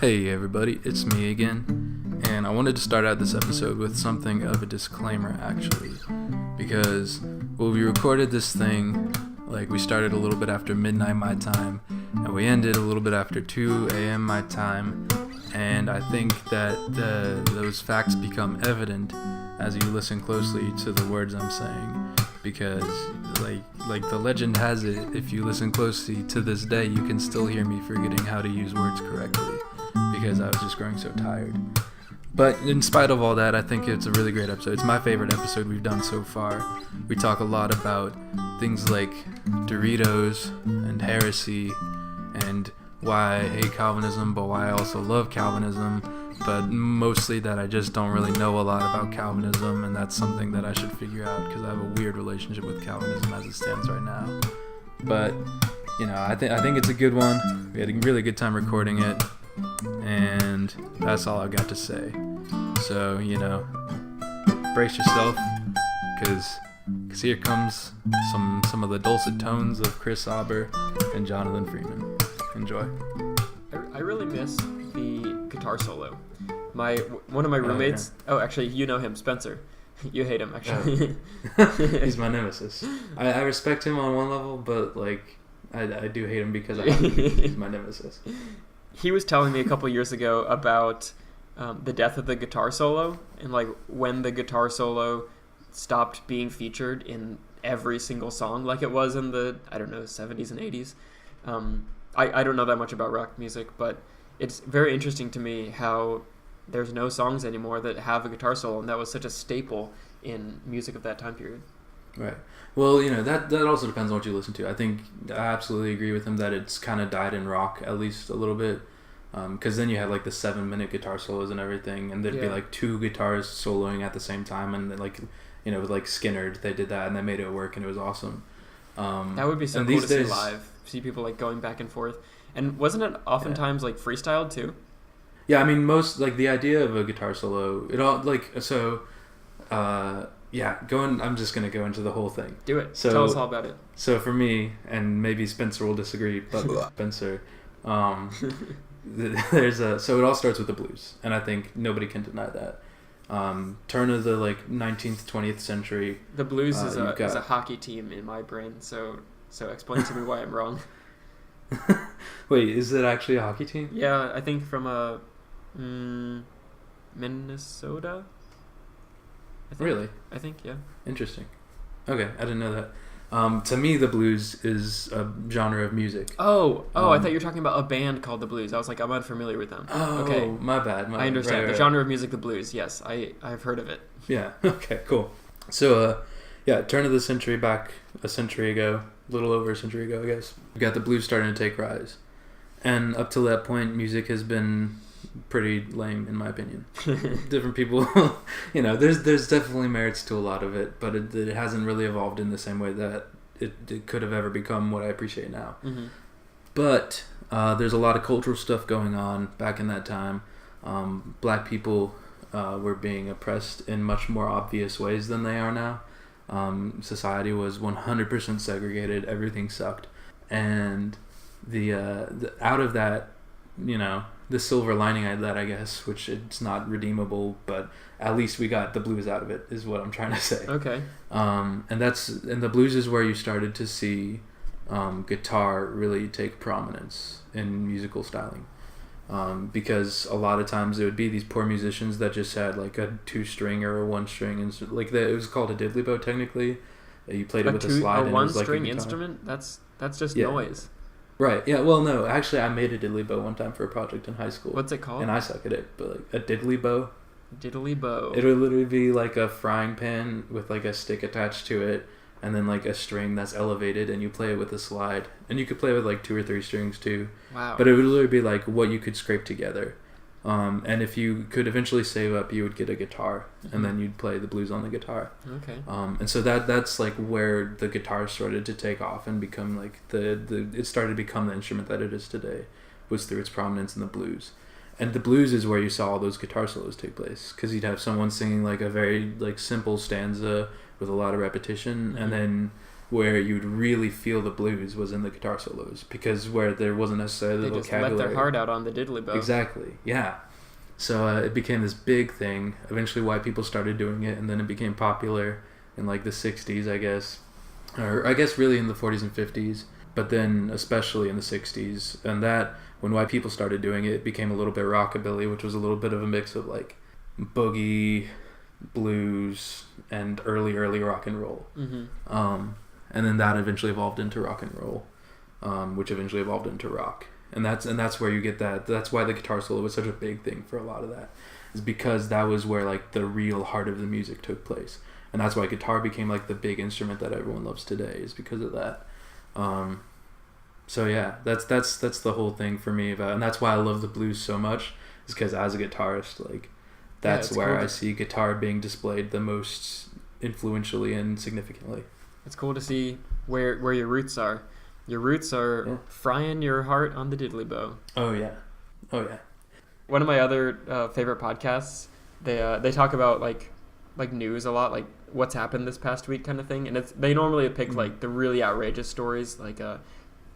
Hey everybody, it's me again, and I wanted to start out this episode with something of a disclaimer actually, because we recorded this thing, we started a little bit after midnight my time, and we ended a little bit after 2 a.m. my time, and I think that those facts become evident as you listen closely to the words I'm saying, because like the legend has it, if you listen closely to this day, you can still hear me forgetting how to use words correctly, because I was just growing so tired. But in spite of all that, I think it's a really great episode. It's my favorite episode we've done so far. We talk a lot about things like Doritos and heresy and why I hate Calvinism, but why I also love Calvinism, but mostly that I just don't really know a lot about Calvinism, and that's something that I should figure out because I have a weird relationship with Calvinism as it stands right now. But, I think it's a good one. We had a really good time recording it, and that's all I've got to say. So, brace yourself, because here comes some of the dulcet tones of Chris Auber and Jonathan Freeman. Enjoy. I really miss the guitar solo. One of my roommates, actually, you know him, Spencer. You hate him, actually. He's my nemesis. I respect him on one level, but I do hate him because he's my nemesis. He was telling me a couple years ago about the death of the guitar solo, and when the guitar solo stopped being featured in every single song like it was in the 70s and 80s. I don't know that much about rock music, but it's very interesting to me how there's no songs anymore that have a guitar solo, and that was such a staple in music of that time period. Right. Well, that also depends on what you listen to. I think I absolutely agree with him that it's kind of died in rock, at least a little bit. Because then you had the 7-minute guitar solos and everything, and there'd be two guitars soloing at the same time, and with Skinner, they did that and they made it work, and it was awesome. That would be so cool to see live. See people going back and forth. And wasn't it oftentimes freestyled too? Yeah, I mean most the idea of a guitar solo, it all I'm just gonna go into the whole thing. Do it. Tell us all about it. So for me, and maybe Spencer will disagree, but Spencer, so it all starts with the blues, and I think nobody can deny that. Turn of the 19th, 20th century. The blues is a hockey team in my brain, so explain to me why I'm wrong. Wait, is it actually a hockey team? Yeah, I think from Minnesota. Really? I think, yeah. Interesting. Okay, I didn't know that. To me, the blues is a genre of music. Oh! I thought you were talking about a band called the Blues. I was I'm unfamiliar with them. Oh, okay. My bad. I understand. Right. Genre of music, the blues. Yes, I've heard of it. Yeah. Okay. Cool. So, turn of the century, back a century ago, a little over a century ago, I guess. We got the blues starting to take rise, and up till that point, music has been pretty lame, in my opinion. Different people, there's definitely merits to a lot of it, but it hasn't really evolved in the same way that it could have ever become what I appreciate now. Mm-hmm. But there's a lot of cultural stuff going on back in that time. Black people were being oppressed in much more obvious ways than they are now. Society was 100% segregated. Everything sucked, and the out of that, the silver lining of that, I guess, which it's not redeemable, but at least we got the blues out of it, is what I'm trying to say. Okay. And the blues is where you started to see guitar really take prominence in musical styling. Because a lot of times it would be these poor musicians that just had a 2-string or a 1-string, and it was called a diddley bow technically. You played it with a slide. A 1-string instrument? That's just noise. Right. Yeah. Well, no. Actually, I made a diddley bow one time for a project in high school. What's it called? And I suck at it, but a diddley bow. Diddley bow. It would literally be a frying pan with a stick attached to it, and then a string that's elevated, and you play it with a slide, and you could play with 2 or 3 strings too. Wow. But it would literally be what you could scrape together. And if you could eventually save up, you would get a guitar, mm-hmm. and then you'd play the blues on the guitar. Okay. And so that's where the guitar started to take off and become it started to become the instrument that it is today, was through its prominence in the blues. And the blues is where you saw all those guitar solos take place, because you'd have someone singing a very simple stanza with a lot of repetition, mm-hmm. and then where you'd really feel the blues was in the guitar solos, because where there wasn't necessarily the vocabulary. They just let their heart out on the diddly bow. Exactly, yeah. So it became this big thing. Eventually white people started doing it, and then it became popular in like the 60s, I guess. Or I guess really in the 40s and 50s, but then especially in the 60s. And that, when white people started doing it, it became a little bit rockabilly, which was a little bit of a mix of like boogie, blues, and early rock and roll. And then that eventually evolved into rock and roll, which eventually evolved into rock. And that's where you get that. That's why the guitar solo was such a big thing for a lot of that, is because that was where like the real heart of the music took place. And that's why guitar became like the big instrument that everyone loves today, is because of that. So yeah, that's the whole thing for me about, and that's why I love the blues so much, is because as a guitarist, like that's where I see guitar being displayed the most influentially and significantly. It's cool to see where your roots are. Your roots are frying your heart on the diddly bow. Oh yeah. One of my other favorite podcasts, they talk about like news a lot, like what's happened this past week kind of thing, and they normally pick like the really outrageous stories. Like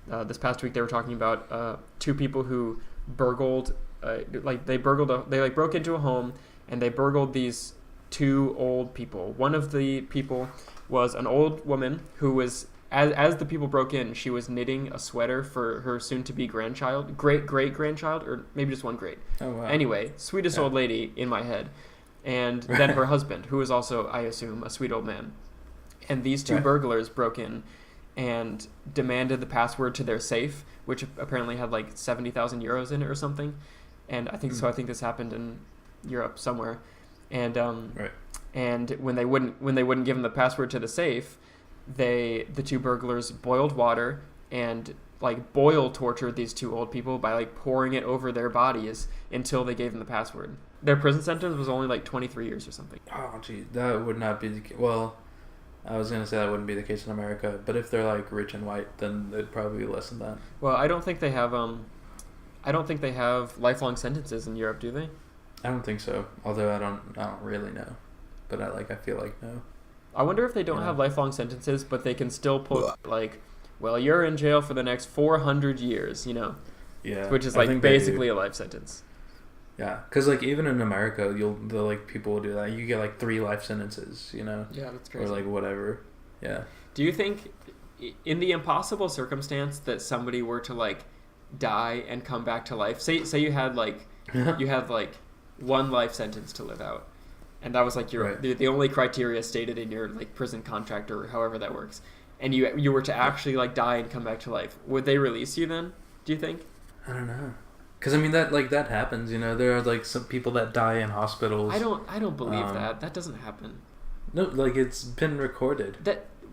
this past week they were talking about two people who burgled, they broke into a home and they burgled these two old people. One of the people was an old woman who was, as the people broke in, she was knitting a sweater for her soon-to-be great-great-grandchild, or maybe just one great. Oh, wow. Anyway, sweetest old lady in my head. And then her husband, who was also, I assume, a sweet old man. And these two burglars broke in and demanded the password to their safe, which apparently had like 70,000 euros in it or something. And I think this happened in Europe somewhere. And and when they wouldn't give them the password to the safe, the two burglars boiled water and like tortured these two old people by like pouring it over their bodies until they gave them the password. Their prison sentence was only like 23 years or something. Oh, gee, that would not be well, I was gonna say that wouldn't be the case in America, but if they're like rich and white, then it'd probably be less than that. Well, I don't think they have lifelong sentences in Europe, do they? I don't think so. Although I don't really know, but I feel like no. I wonder if they don't have lifelong sentences, but they can still put like, well, you're in jail for the next 400 years, you know? Yeah. Which is like basically a life sentence. Yeah, because like even in America, people will do that. You get like 3 life sentences, you know? Yeah, that's crazy. Or like whatever. Yeah. Do you think, in the impossible circumstance that somebody were to like die and come back to life, say you had like one life sentence to live out, and that was like your the only criteria stated in your like prison contract or however that works, and you were to actually like die and come back to life, would they release you then, do you think? I don't know. Because I mean that happens, you know. There are like some people that die in hospitals. I don't believe that doesn't happen. No, like it's been recorded.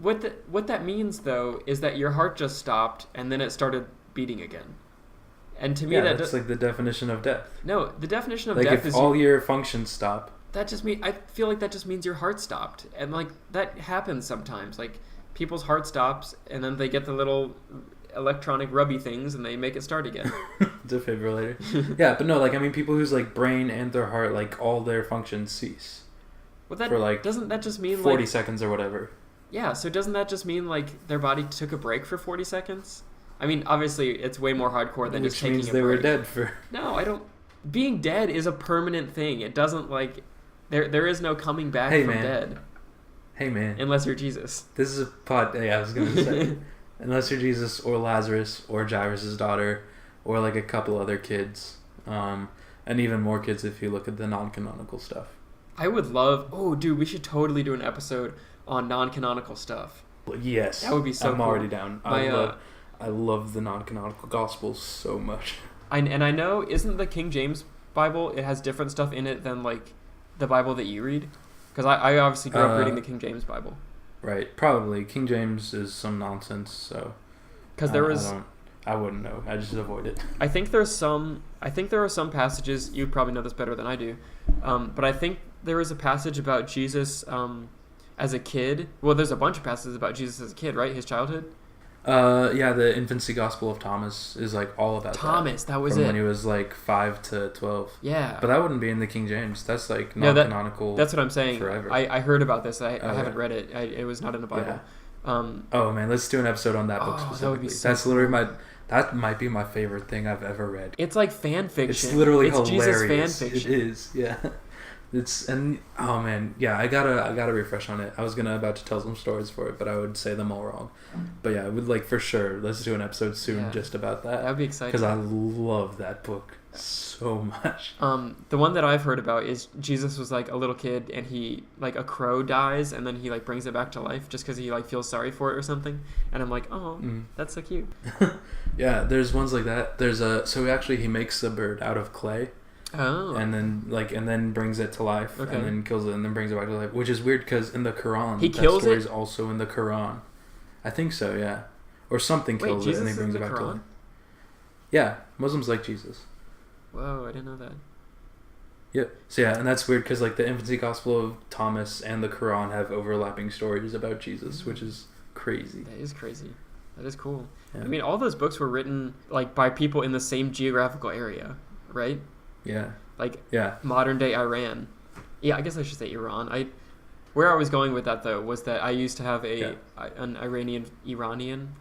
What that means though is that your heart just stopped and then it started beating again. And to me that's like the definition of death. No, the definition of like death if all your functions stop. That just mean I feel like that just means your heart stopped, and like that happens sometimes. Like people's heart stops and then they get the little electronic rubby things and they make it start again. Defibrillator. Yeah, but no, like I mean people whose like brain and their heart, like all their functions cease. Well, that for like doesn't that just mean 40 seconds or whatever? Yeah, so doesn't that just mean like their body took a break for 40 seconds? I mean, obviously it's way more hardcore than just taking a break. Which means they were dead for. No, I don't. Being dead is a permanent thing. It doesn't like there is no coming back from dead. Hey man. Unless you're Jesus. This is a pod. Yeah, I was gonna say. Unless you're Jesus or Lazarus or Jairus' daughter or like a couple other kids, and even more kids if you look at the non-canonical stuff. I would love. Oh, dude, we should totally do an episode on non-canonical stuff. Yes, that would be so. I'm already down. I love the non-canonical Gospels so much. I know, isn't the King James Bible? It has different stuff in it than like the Bible that you read, because I obviously grew up reading the King James Bible. Right, probably King James is some nonsense. So, because there was, I wouldn't know. I just avoid it. I think there are some passages. You probably know this better than I do, but I think there is a passage about Jesus as a kid. Well, there's a bunch of passages about Jesus as a kid, right? His childhood. Yeah, the infancy gospel of Thomas is like all about Thomas. That was from it. When he was like 5 to 12. Yeah, but that wouldn't be in the King James. That's like non-canonical. That's what I'm saying. Forever. I heard about this. I haven't read it. It was not in the Bible. Oh man, let's do an episode on that book specifically. That would be so That's literally that might be my favorite thing I've ever read. It's like fan fiction. It's literally hilarious. Jesus fan fiction. It is, yeah. Oh man, yeah. I gotta refresh on it. I was about to tell some stories for it, but I would say them all wrong. But yeah, I would like for sure. Let's do an episode soon just about that. That'd be exciting because I love that book so much. The one that I've heard about is Jesus was like a little kid and he like a crow dies and then he like brings it back to life just because he like feels sorry for it or something. And I'm like, that's so cute. Yeah, there's ones like that. He makes a bird out of clay. Oh. And then brings it to life, and then kills it, and then brings it back to life, which is weird because in the Quran, that story is also in the Quran. I think so, yeah, or something kills it and he brings it back to life. Yeah, Muslims like Jesus. Whoa, I didn't know that. Yep. So yeah, and that's weird because like the infancy gospel of Thomas and the Quran have overlapping stories about Jesus, which is crazy. That is crazy. That is cool. Yeah. I mean, all those books were written like by people in the same geographical area, right? Yeah. Like modern day Iran. Yeah, I guess I should say Iran. Where I was going with that though was that I used to have an Iranian.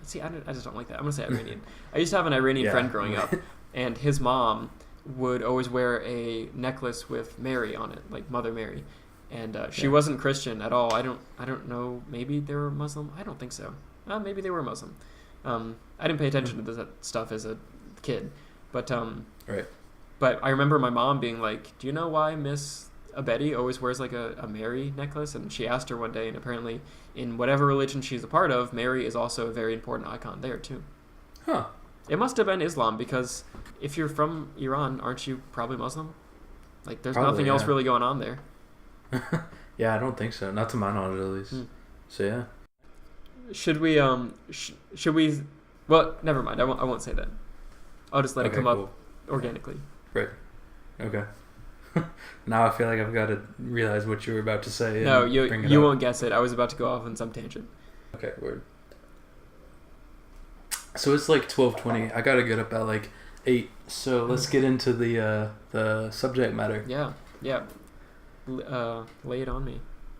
See, I just don't like that. I'm gonna say Iranian. I used to have an Iranian friend growing up, and his mom would always wear a necklace with Mary on it, like Mother Mary, and she wasn't Christian at all. I don't know. Maybe they were Muslim. I don't think so. Maybe they were Muslim. I didn't pay attention to that stuff as a kid, but right. But I remember my mom being like, do you know why Miss Betty always wears like a Mary necklace? And she asked her one day, and apparently in whatever religion she's a part of, Mary is also a very important icon there too. Huh. It must have been Islam, because if you're from Iran, aren't you probably Muslim? Like there's nothing else really going on there. Yeah, I don't think so. Not to my knowledge at least. So yeah. Should we well, never mind. I won't say that. I'll just let it come up organically. Right. Okay. Now I feel like I've got to realize what you were about to say. No, you won't guess it. I was about to go off on some tangent. Okay, word. So it's like 12:20. I gotta get up at like 8. So let's get into the subject matter. Yeah. Lay it on me.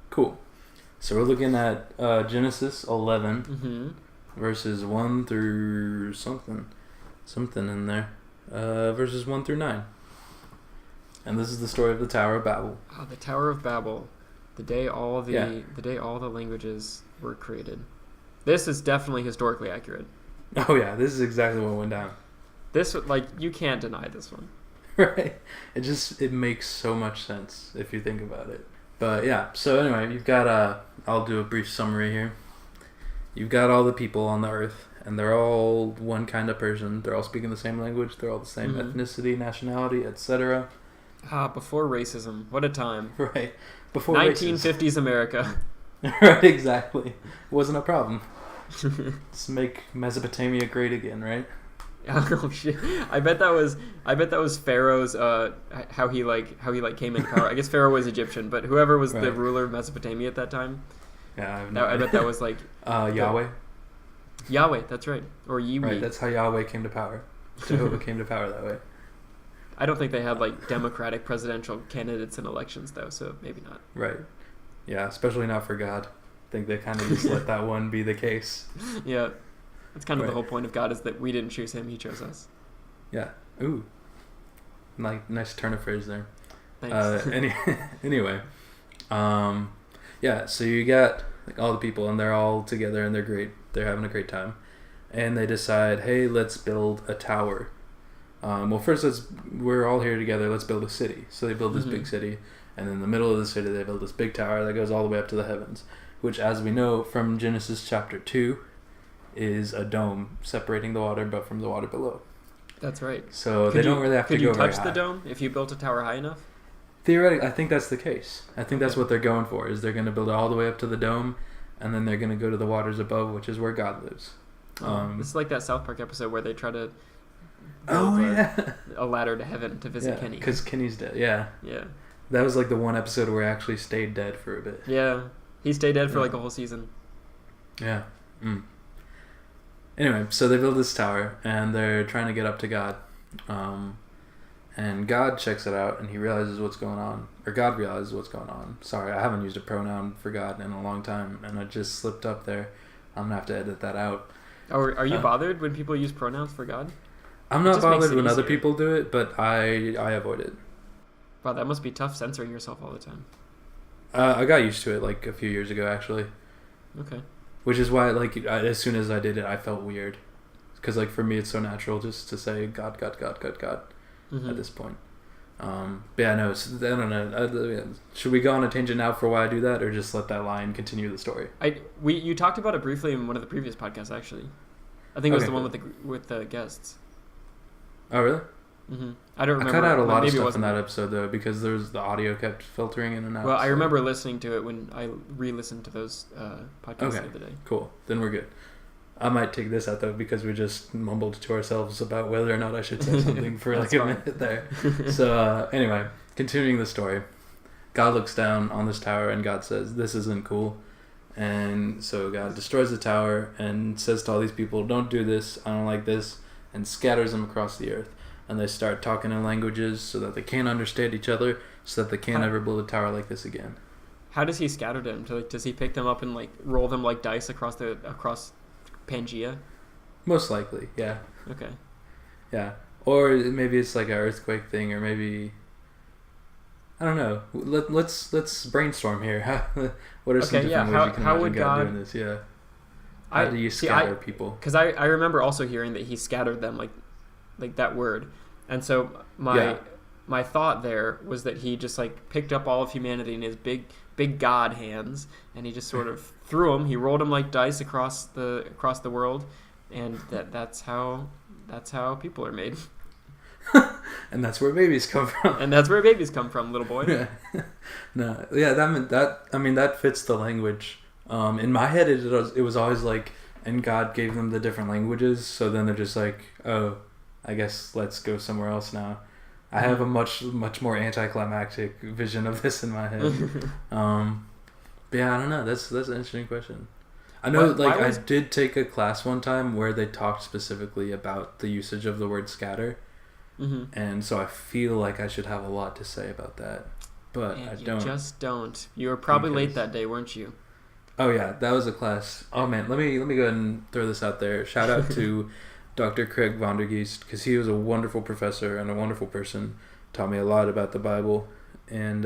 Cool. So we're looking at Genesis 11, verses 1 through something in there. Verses 1 through 9. And this is the story of the Tower of Babel. The Tower of Babel. The day all the languages were created. This is definitely historically accurate. Oh yeah, this is exactly what went down. This, like, you can't deny this one. Right. It makes so much sense if you think about it. But yeah, so anyway, you've got I'll do a brief summary here. You've got all the people on the earth, and they're all one kind of person. They're all speaking the same language. They're all the same ethnicity, nationality, etc. Before racism. What a time. Right. Before 1950s America. Right, exactly. It wasn't a problem. Let's make Mesopotamia great again, right? Oh shit! I bet that was Pharaoh's how he came into power. I guess Pharaoh was Egyptian, but whoever was the ruler of Mesopotamia at that time. Yeah, I bet that was like Yahweh. Yahweh, that's right, or Yiwi. Right, that's how Yahweh came to power. Jehovah came to power that way. I don't think they had like democratic presidential candidates in elections though, so maybe not. Right. Yeah, especially not for God. I think they kind of just let that one be the case. Yeah. That's kind of the whole point of God, is that we didn't choose him, he chose us. Yeah. Ooh. Like, nice turn of phrase there. Thanks. Anyway. Yeah, so you got like all the people, and they're all together, and they're great. They're having a great time. And they decide, hey, let's build a tower. Well, first, we're all here together. Let's build a city. So they build this big city. And in the middle of the city, they build this big tower that goes all the way up to the heavens. Which, as we know from Genesis chapter 2, is a dome separating the water but from the water below. That's right. So they don't really have to go very high. Could you touch the dome if you built a tower high enough? Theoretically, I think that's the case. I think that's what they're going for, is they're going to build it all the way up to the dome, and then they're going to go to the waters above, which is where God lives. It's like that South Park episode where they try to a ladder to heaven to visit Kenny. Because Kenny's dead, yeah. That was like the one episode where he actually stayed dead for a bit. Yeah. He stayed dead for like a whole season. Yeah. Anyway, so they build this tower, and they're trying to get up to God. And God checks it out, and he realizes what's going on. Or God realizes what's going on. Sorry, I haven't used a pronoun for God in a long time, and I just slipped up there. I'm gonna have to edit that out. Are you bothered when people use pronouns for God? I'm not bothered when other people do it, but I avoid it. Wow, that must be tough censoring yourself all the time. I got used to it like a few years ago, actually. Okay. Which is why, like, as soon as I did it, I felt weird. Because, like, for me, it's so natural just to say God, God, God, God, God at this point. But yeah, no, I don't know. Should we go on a tangent now for why I do that, or just let that line continue the story? You talked about it briefly in one of the previous podcasts, actually. I think it was the one with the guests. Oh, really? Mm-hmm. I don't remember. I cut out a lot of stuff in that episode, though, because the audio kept filtering in and out. Well, I remember listening to it when I re-listened to those podcasts the other day. Cool. Then we're good. I might take this out, though, because we just mumbled to ourselves about whether or not I should say something for like a minute there. So, anyway, continuing the story. God looks down on this tower, and God says, this isn't cool. And so God destroys the tower and says to all these people, don't do this, I don't like this, and scatters them across the earth. And they start talking in languages so that they can't understand each other, so that they can't ever build a tower like this again. How does he scatter them? Does he pick them up and like roll them like dice across Pangea? Most likely, yeah. Okay. Yeah. Or maybe it's like an earthquake thing, or maybe I don't know. Let's brainstorm here. What are some different ways you can imagine God doing this? Yeah. How do you scatter people? Because I remember also hearing that he scattered them like that word, and so my thought there was that he just like picked up all of humanity in his big God hands, and he just sort of threw them. He rolled them like dice across the world, and that's how people are made. And that's where babies come from. And that's where babies come from, little boy. Yeah. No, yeah, that fits the language. In my head, it was always like, and God gave them the different languages, so then they're just like, oh, I guess let's go somewhere else now. I have a much more anticlimactic vision of this in my head. But yeah, I don't know. That's an interesting question. I know, I did take a class one time where they talked specifically about the usage of the word scatter, and so I feel like I should have a lot to say about that, but I don't. You just don't. You were probably late that day, weren't you? Oh yeah, that was a class. Oh man, let me go ahead and throw this out there. Shout out to Dr. Craig Vondergeest, because he was a wonderful professor and a wonderful person. Taught me a lot about the Bible, and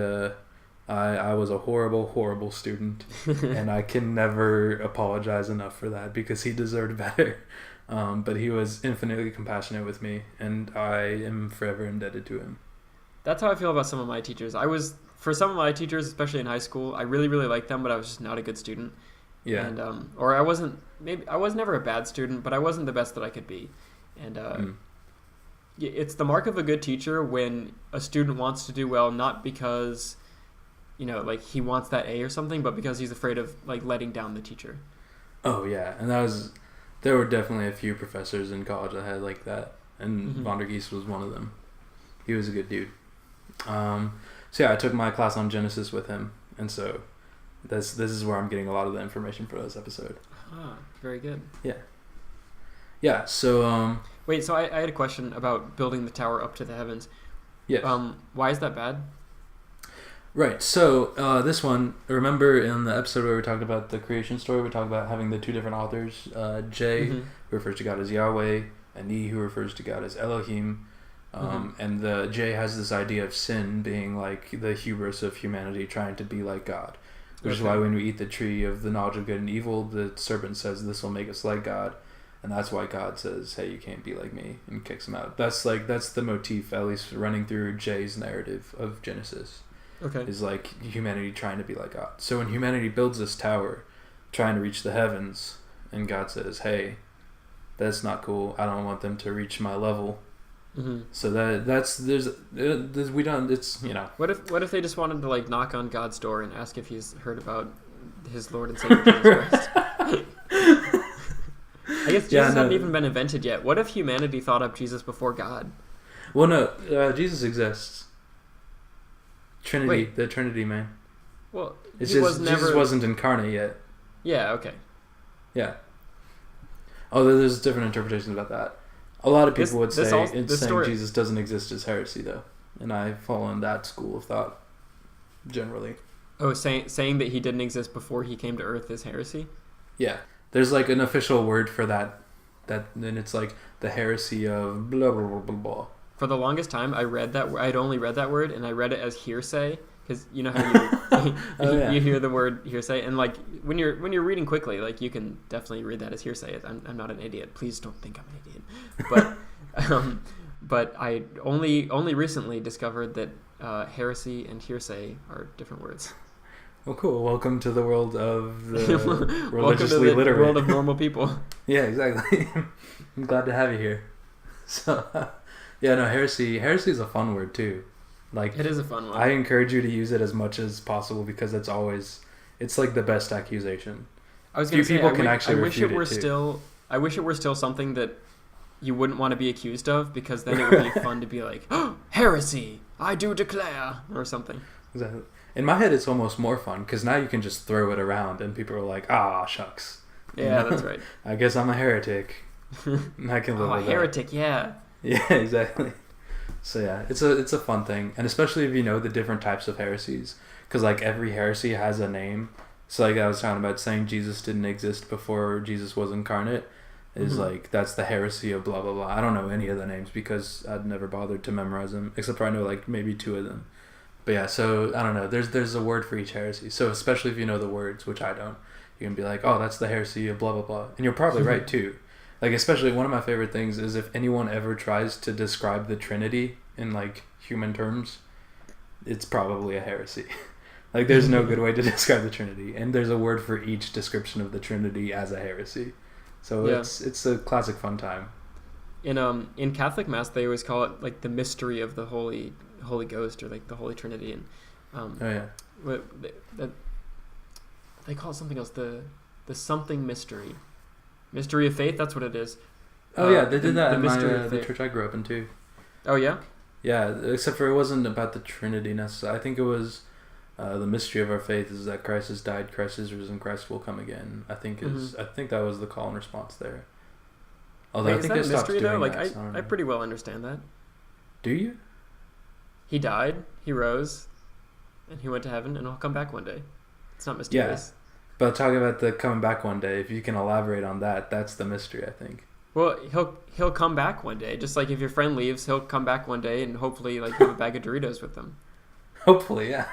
I was a horrible student, and I can never apologize enough for that, because he deserved better. But he was infinitely compassionate with me, and I am forever indebted to him. That's how I feel about some of my teachers. For some of my teachers, especially in high school, I really, really liked them, but I was just not a good student. Yeah. And or I was never a bad student, but I wasn't the best that I could be. And it's the mark of a good teacher when a student wants to do well, not because like he wants that A or something, but because he's afraid of like letting down the teacher. Oh yeah, and there were definitely a few professors in college that had like that, and Vondergeest was one of them. He was a good dude. So yeah, I took my class on Genesis with him, and so this is where I'm getting a lot of the information for this episode. Ah, very good. Yeah. So wait, so I had a question about building the tower up to the heavens. Yes. Why is that bad? Right. So this one, remember in the episode where we talked about the creation story, we talked about having the two different authors, J, who refers to God as Yahweh, and E, who refers to God as Elohim. And the J has this idea of sin being like the hubris of humanity trying to be like God. Which is why when we eat the tree of the knowledge of good and evil, the serpent says, this will make us like God. And that's why God says, hey, you can't be like me, and kicks him out. That's the motif, at least running through J's narrative of Genesis. Okay. Is like humanity trying to be like God. So when humanity builds this tower, trying to reach the heavens, and God says, hey, that's not cool. I don't want them to reach my level. So we don't. It's What if they just wanted to like knock on God's door and ask if he's heard about his Lord and Savior Jesus Christ? I guess Jesus hadn't even been invented yet. What if humanity thought up Jesus before God? Well, no. Jesus exists. Trinity, the Trinity, man. Well, Jesus wasn't incarnate yet. Yeah. Okay. Yeah. Although there's different interpretations about that. A lot of people would say saying Jesus doesn't exist is heresy, though, and I fall in that school of thought generally. Oh, saying that he didn't exist before he came to Earth is heresy? Yeah, There's like an official word for that. Then it's like the heresy of blah blah blah blah blah. For the longest time, I'd only read that word, and I read it as hearsay, because you know how you hear the word hearsay, and like when you're reading quickly, like you can definitely read that as hearsay. I'm not an idiot. Please don't think I'm an idiot. But I only recently discovered that heresy and hearsay are different words. Well, cool. Welcome to the world of the religiously Welcome to the literate. world of normal people. Yeah, exactly. I'm glad to have you here. So, yeah, no, heresy is a fun word too. Like, it is a fun one. I encourage you to use it as much as possible because it's like the best accusation. I was going to say, people can actually refute it too. I wish it were still something that you wouldn't want to be accused of, because then it would be fun to be like, oh, heresy, I do declare, or something. Exactly. In my head, it's almost more fun because now you can just throw it around and people are like, ah, shucks. Yeah, that's right. I guess I'm a heretic. I can live with heretic, that. Yeah. Yeah, exactly. So yeah, it's a fun thing, and especially if you know the different types of heresies, because like every heresy has a name. So like I was talking about, saying Jesus didn't exist before Jesus was incarnate is like, that's the heresy of blah blah blah. I don't know any of the names because I'd never bothered to memorize them, except for I know like maybe 2 of them. But yeah, so I don't know. There's a word for each heresy. So especially if you know the words, which I don't, you can be like, oh, that's the heresy of blah blah blah, and you're probably right too. Like, especially one of my favorite things is if anyone ever tries to describe the Trinity in like human terms, it's probably a heresy. Like, there's no good way to describe the Trinity, and there's a word for each description of the Trinity as a heresy. So yeah. It's a classic fun time. In Catholic Mass, they always call it like the mystery of the Holy Ghost, or like the Holy Trinity, and they call it something else, the something mystery of faith. That's what it is. Oh yeah, they did that in the church I grew up in too. Oh yeah. Yeah, except for it wasn't about the Trinity necessarily. I think it was the mystery of our faith is that Christ has died, Christ is risen, Christ will come again. I think that was the call and response there. Although I think they stopped doing that. Like I pretty well understand that. Do you? He died, he rose, and he went to heaven, and he'll come back one day. It's not mysterious. Yeah, but talking about the coming back one day, if you can elaborate on that, that's the mystery, I think. Well, he'll come back one day. Just like if your friend leaves, he'll come back one day and hopefully like have a bag of Doritos with them. Hopefully, yeah.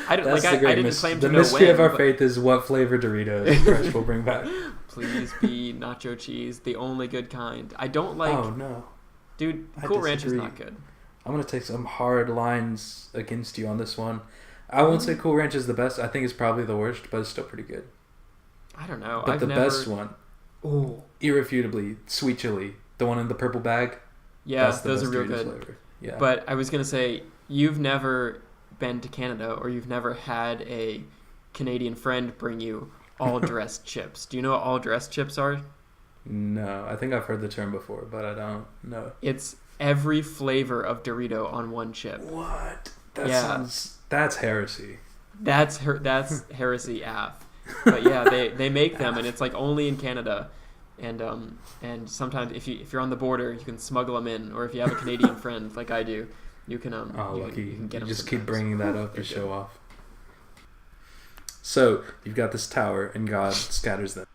I didn't claim to know when. The mystery of our faith is what flavor Doritos Christ will bring back. Please be nacho cheese, the only good kind. I don't like... Oh, no. Dude, Cool Ranch is not good. I'm going to take some hard lines against you on this one. I won't say Cool Ranch is the best. I think it's probably the worst, but it's still pretty good. I don't know. But best one, irrefutably, Sweet Chili, the one in the purple bag. Yeah, those are real good. Flavor. Yeah. But I was going to say, you've never been to Canada, or you've never had a Canadian friend bring you all-dressed chips. Do you know what all-dressed chips are? No, I think I've heard the term before, but I don't know. It's every flavor of Dorito on one chip. What? That's heresy. That's heresy AF. But yeah, they make them, and it's like only in Canada. And sometimes if you're on the border, you can smuggle them in, or if you have a Canadian friend like I do, you can lucky. You can get them. Just keep bringing that up to show off. So you've got this tower, and God scatters them.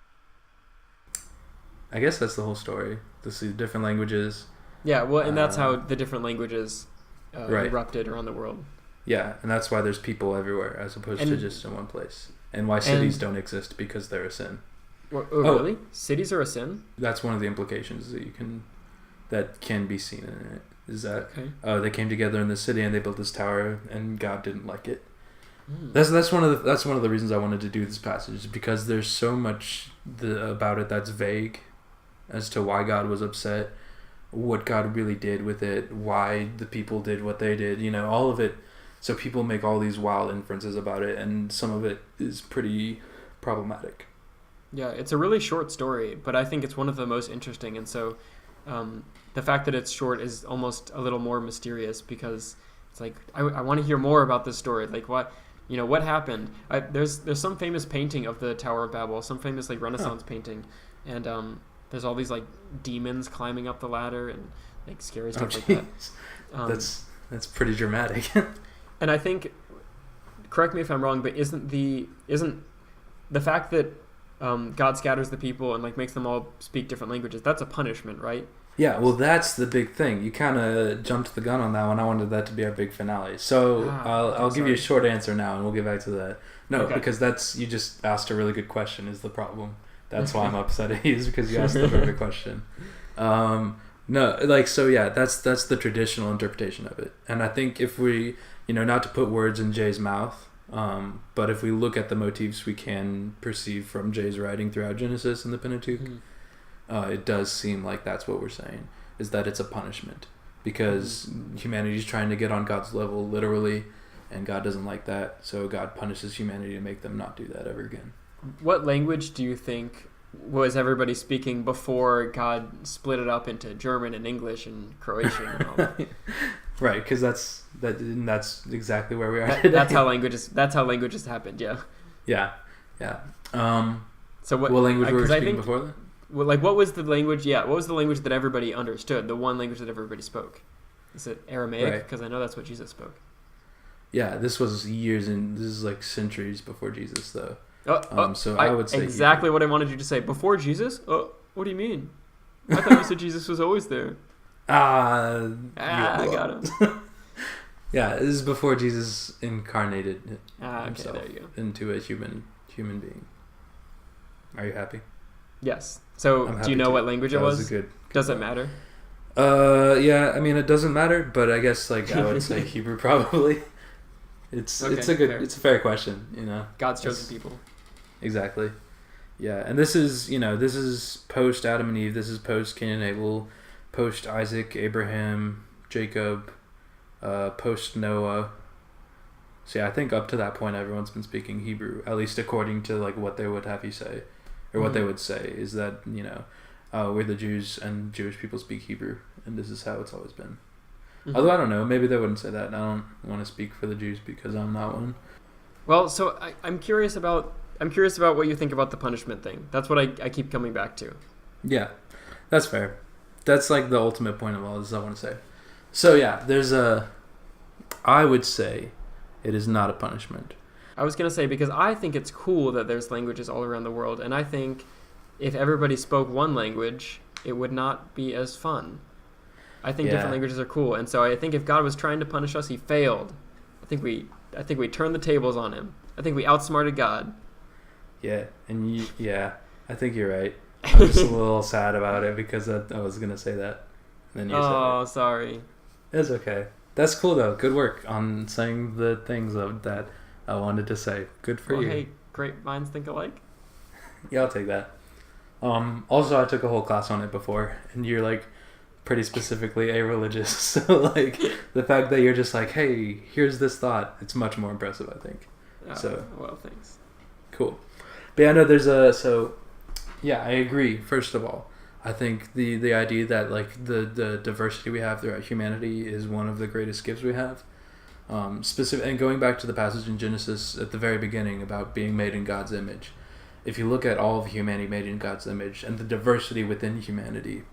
I guess that's the whole story. The different languages. Yeah, well, and that's how the different languages erupted around the world. Yeah, and that's why there's people everywhere as opposed to just in one place. And why cities don't exist, because they're a sin. Really? Cities are a sin? That's one of the implications that can be seen in it. Is that they came together in the city and they built this tower, and God didn't like it. That's one of the reasons I wanted to do this passage, because there's so much about it that's vague as to why God was upset, what God really did with it, why the people did what they did, all of it. So people make all these wild inferences about it, and some of it is pretty problematic. Yeah, it's a really short story, but I think it's one of the most interesting, and so the fact that it's short is almost a little more mysterious, because it's like I want to hear more about this story. Like what happened? There's some famous painting of the Tower of Babel, some famous like Renaissance painting, and there's all these like demons climbing up the ladder and like scary stuff like that. That's pretty dramatic. And I think, correct me if I'm wrong, but isn't the fact that God scatters the people and like makes them all speak different languages. That's a punishment, right? Yeah, well, that's the big thing. You kind of jumped the gun on that one. I wanted that to be our big finale. So I'll give you a short answer now, and we'll get back to that. No, okay. Because you just asked a really good question is the problem. That's why I'm upset at you, is because you asked the perfect question. No, like, so yeah, that's the traditional interpretation of it. And I think if we, not to put words in Jay's mouth, but if we look at the motifs we can perceive from Jay's writing throughout Genesis and the Pentateuch, it does seem like that's what we're saying, is that it's a punishment. Because humanity's trying to get on God's level, literally, and God doesn't like that, so God punishes humanity to make them not do that ever again. What language do you think was everybody speaking before God split it up into German and English and Croatian and all that? Right, because that's exactly where we are today. That's how languages happened. Yeah. So what language were we speaking before that? Well, like, what was the language? Yeah, what was the language that everybody understood? The one language that everybody spoke. Is it Aramaic? Because I know that's what Jesus spoke. Yeah, this was this is like centuries before Jesus, though. So I would say exactly what I wanted you to say. Before Jesus? Oh, what do you mean? I thought you said Jesus was always there. I got him. Yeah, this is before Jesus incarnated himself there you go. into a human being. Are you happy? Yes. So, do you know what language it was? Does it matter? Yeah. I mean, it doesn't matter, but I guess I would say Hebrew probably. It's a fair question. God's chosen people. Exactly. Yeah, and this is post Adam and Eve. This is post Cain and Abel, post Isaac, Abraham, Jacob, post Noah. So yeah, I think up to that point everyone's been speaking Hebrew, at least according to what they would have you say, or what they would say is that we're the Jews and Jewish people speak Hebrew, and this is how it's always been. Mm-hmm. Although I don't know, maybe they wouldn't say that, and I don't want to speak for the Jews because I'm not one. Well, so I'm curious about what you think about the punishment thing. That's what I keep coming back to. Yeah, that's fair. That's like the ultimate point of all this, I want to say. So yeah, I would say it is not a punishment. I was going to say, because I think it's cool that there's languages all around the world, and I think if everybody spoke one language, it would not be as fun. I think different languages are cool, and so I think if God was trying to punish us, he failed. I think we turned the tables on him. I think we outsmarted God. Yeah, and I think you're right. I'm just a little sad about it because I was gonna say that, and then you said it. Oh, sorry. It's okay. That's cool though. Good work on saying the things that I wanted to say. Good for you. Hey, great minds think alike. Yeah, I'll take that. Also, I took a whole class on it before, and you're pretty specifically a-religious, so the fact that you're just hey, here's this thought, it's much more impressive, I think. Well, thanks. Cool. But yeah, no, I agree. First of all, I think the idea that the diversity we have throughout humanity is one of the greatest gifts we have. And going back to the passage in Genesis at the very beginning about being made in God's image, if you look at all of humanity made in God's image and the diversity within humanity,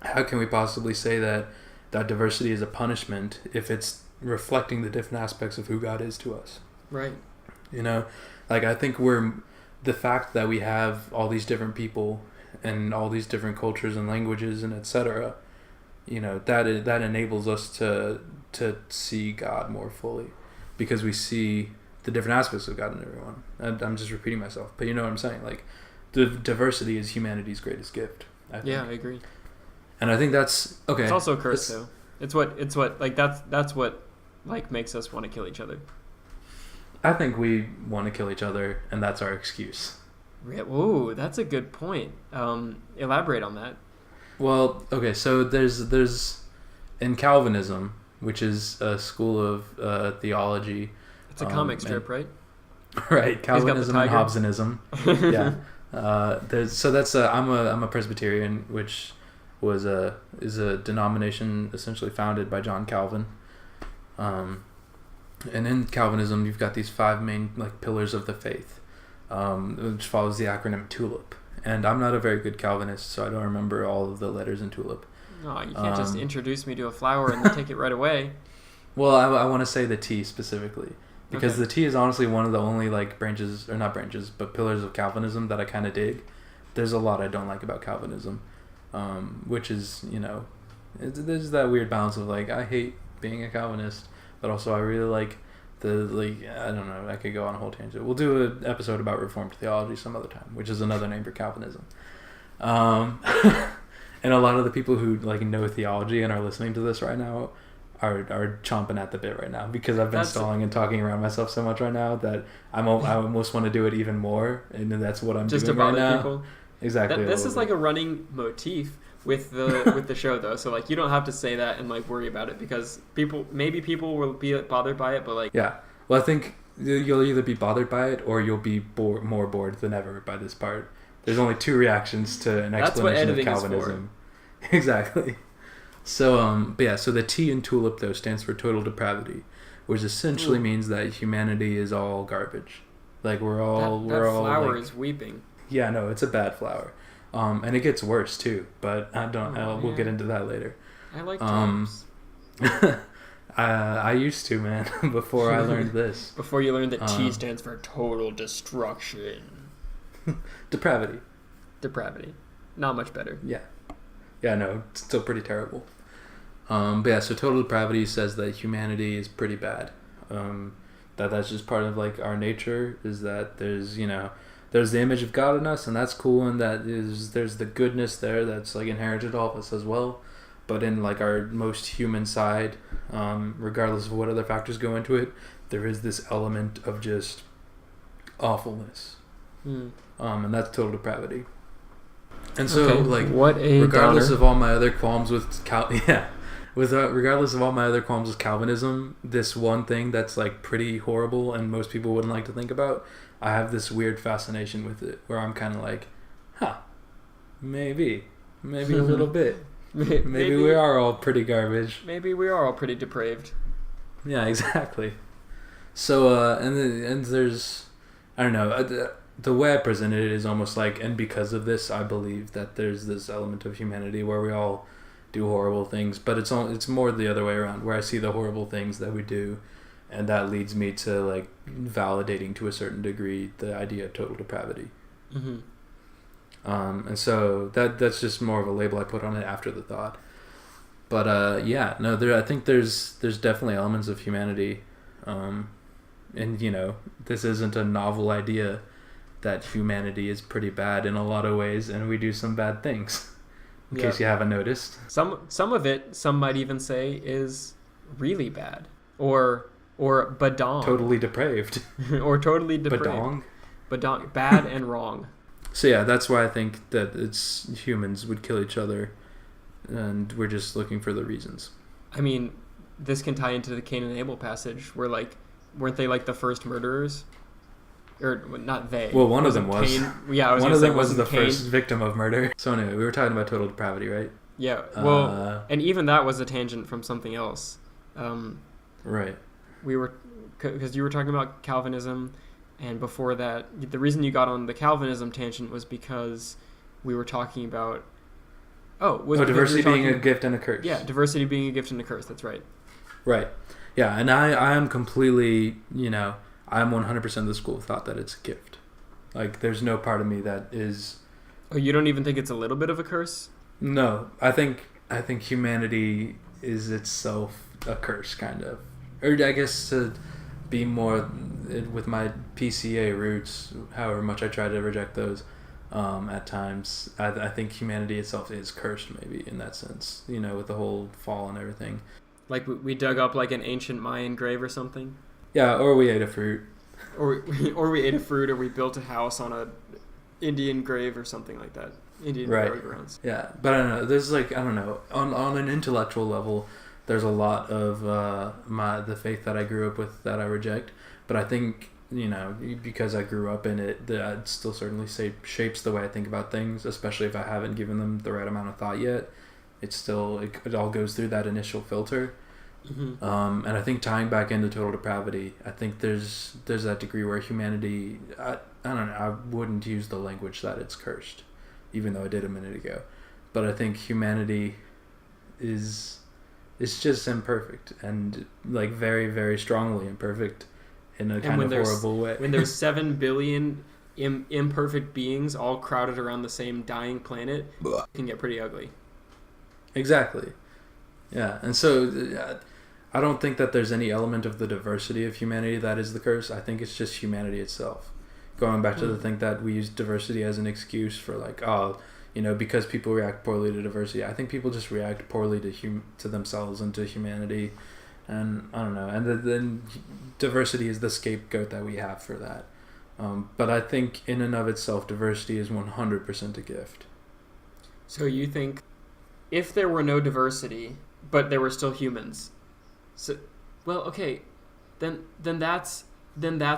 how can we possibly say that diversity is a punishment if it's reflecting the different aspects of who God is to us? Right. I think the fact that we have all these different people and all these different cultures and languages and etc., that enables us to see God more fully, because we see the different aspects of God in everyone. I'm just repeating myself, but you know what I'm saying. The diversity is humanity's greatest gift, I think. Yeah, I agree. And I think that's okay. It's also a curse, though. That's what makes us want to kill each other. I think we want to kill each other, and that's our excuse. Ooh, that's a good point. Elaborate on that. Well, okay, so there's in Calvinism, which is a school of theology. It's a comic strip, right? Right, Calvinism and Hobsonism. Yeah. I'm a Presbyterian, which is a denomination essentially founded by John Calvin. And in Calvinism, you've got these 5 main pillars of the faith, which follows the acronym TULIP. And I'm not a very good Calvinist, so I don't remember all of the letters in TULIP. No, you can't just introduce me to a flower and then take it right away. Well, I want to say the T specifically. because Okay. the T is honestly one of the only like branches, or not branches, but pillars of Calvinism that I kind of dig. There's a lot I don't like about Calvinism, which is, there's that weird balance of like, I hate being a Calvinist, but also I really like I don't know, I could go on a whole tangent. We'll do an episode about Reformed theology some other time, which is another name for Calvinism. And a lot of the people who like know theology and are listening to this right now are chomping at the bit right now, because I've been stalling and talking around myself so much right now that I almost want to do it even more, and that's what I'm just doing to bother right now. people. Exactly. This is like a running motif with the show, though. So like, you don't have to say that and like worry about it, because people will be bothered by it, but like, yeah. Well, I think you'll either be bothered by it or you'll be more bored than ever by this part. There's only two reactions to an explanation of Calvinism. Exactly. So but yeah, so the T in tulip though stands for total depravity, which essentially means that humanity is all garbage. Like we're all that flower like, is weeping. Yeah, no, it's a bad flower. And it gets worse too, but we'll get into that later. I like tulips. I used to, man, before I learned this. Before you learned that T stands for total destruction. Depravity. Not much better. Yeah. Yeah, no, it's still pretty terrible. But yeah, so total depravity says that humanity is pretty bad. That's just part of like our nature, is that there's the image of God in us, and that's cool, and there's the goodness there that's like inherited to all of us as well. But in like our most human side, regardless of what other factors go into it, there is this element of just awfulness. And that's total depravity. And so regardless of all my other qualms with regardless of all my other qualms with Calvinism, this one thing that's like pretty horrible and most people wouldn't like to think about, I have this weird fascination with it, where I'm kind of like, maybe a little bit. Maybe we are all pretty garbage. Maybe we are all pretty depraved. Yeah, exactly. So, and there's, I don't know, the way I presented it is almost like, and because of this, I believe that there's this element of humanity where we all do horrible things, but it's more the other way around, where I see the horrible things that we do, and that leads me to like validating to a certain degree the idea of total depravity. And so that's just more of a label I put on it after the thought. But I think there's definitely elements of humanity, and this isn't a novel idea that humanity is pretty bad in a lot of ways, and we do some bad things. In case you haven't noticed, some of it, some might even say, is really bad, or badong, totally depraved, or totally depraved, badong, bad and wrong. So yeah, that's why I think that humans would kill each other, and we're just looking for the reasons. I mean, this can tie into the Cain and Abel passage, where like, weren't they like the first murderers? Or not they. Well, one of them was. Cain? Yeah, one of them was the first victim of murder. So anyway, we were talking about total depravity, right? Yeah. Well, and even that was a tangent from something else. Right. We were, because you were talking about Calvinism, and before that, the reason you got on the Calvinism tangent was because we were talking about. Diversity being a gift and a curse. Yeah, diversity being a gift and a curse. That's right. Right. Yeah, and I am completely, I'm 100% of the school of thought that it's a gift. Like, there's no part of me that is... Oh, you don't even think it's a little bit of a curse? No. I think humanity is itself a curse, kind of. Or I guess to be more with my PCA roots, however much I try to reject those at times, I think humanity itself is cursed, maybe, in that sense, with the whole fall and everything. Like we dug up like an ancient Mayan grave or something? Yeah, or we ate a fruit. Or we ate a fruit, or we built a house on a Indian grave or something like that. Indian burial grounds. Yeah, but I don't know. There's like, I don't know. On an intellectual level, there's a lot of the faith that I grew up with that I reject. But I think, because I grew up in it, that still certainly shapes the way I think about things, especially if I haven't given them the right amount of thought yet. It all goes through that initial filter. And I think tying back into total depravity, I think there's that degree where humanity, I don't know, I wouldn't use the language that it's cursed, even though I did a minute ago, but I think humanity is just imperfect, and like very, very strongly imperfect, in a kind of horrible way. When there's 7 billion imperfect beings all crowded around the same dying planet, it can get pretty ugly. Exactly. Yeah, and so I don't think that there's any element of the diversity of humanity that is the curse. I think it's just humanity itself. Going back to the thing that we use diversity as an excuse for like, oh, you know, because people react poorly to diversity. I think people just react poorly to themselves and to humanity, and I don't know. And then diversity is the scapegoat that we have for that. But I think in and of itself, diversity is 100% a gift. So you think if there were no diversity, but there were still humans, so well, okay, then that's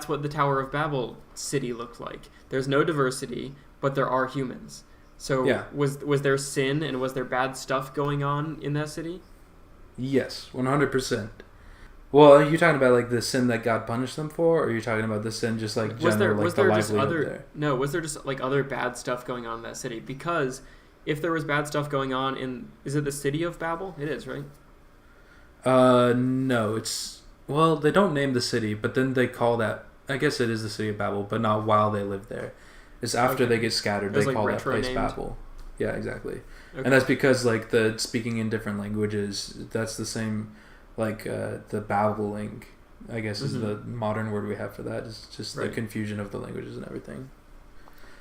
what the Tower of Babel city looked like. There's no diversity, but there are humans. So yeah. Was there sin and was there bad stuff going on in that city? Yes, 100%. Well, are you talking about like the sin that God punished them for, or are you talking about the sin just like general, like the livelihood there? No, was there just like other bad stuff going on in that city? Because if there was bad stuff going on is it the city of Babel? It is, right? No, it's, well, they don't name the city, but then they call that, I guess it is the city of Babel, but not while they live there. It's after they get scattered, they call that place named Babel. Yeah, exactly. Okay. And that's because like the speaking in different languages, that's the same, like the babbling, I guess is the modern word we have for that. It's just the confusion of the languages and everything.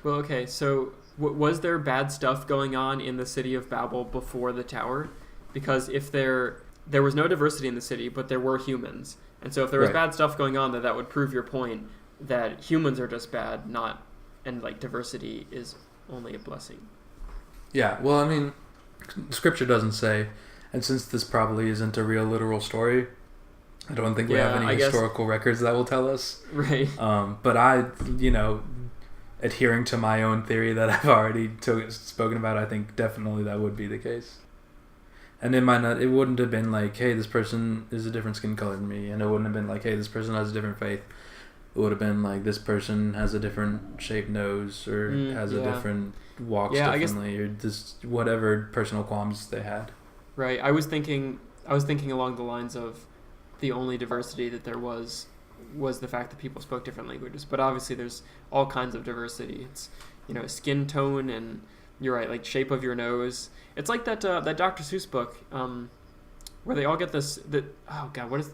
Well, okay, so was there bad stuff going on in the city of Babel before the tower? Because if there was no diversity in the city, but there were humans, and so if there was bad stuff going on, that would prove your point that humans are just bad, and like diversity is only a blessing. Yeah, well, I mean, Scripture doesn't say, and since this probably isn't a real literal story, I don't think we have any historical records that will tell us. Right. But I, adhering to my own theory that I've already spoken about, I think definitely that would be the case. And it wouldn't have been like, hey, this person is a different skin color than me, and it wouldn't have been like, hey, this person has a different faith. It would have been like, this person has a different shaped nose, or has a different walks differently, or just whatever personal qualms they had. Right. I was thinking along the lines of the only diversity that there was the fact that people spoke different languages. But obviously there's all kinds of diversity. It's, skin tone, and you're right, like shape of your nose. It's like that Dr. Seuss book where they all get what is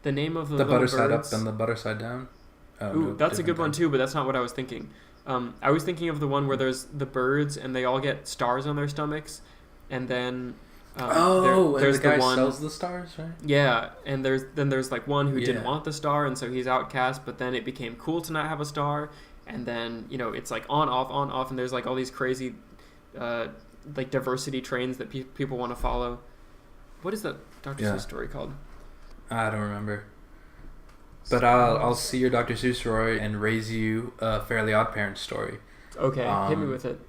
the name of the butter side birds? Up and the butter side down? That's a good one too, but that's not what I was thinking. I was thinking of the one where there's the birds and they all get stars on their stomachs, and then there's the guy one, sells the stars, right? Yeah, and there's like one who didn't want the star, and so he's outcast, but then it became cool to not have a star, and then it's like on off, and there's like all these crazy like diversity trains that people want to follow. What is that Dr. Seuss story called? I don't remember. But I'll see your Dr. Seuss story and raise you a Fairly Odd Parents story. Okay, hit me with it.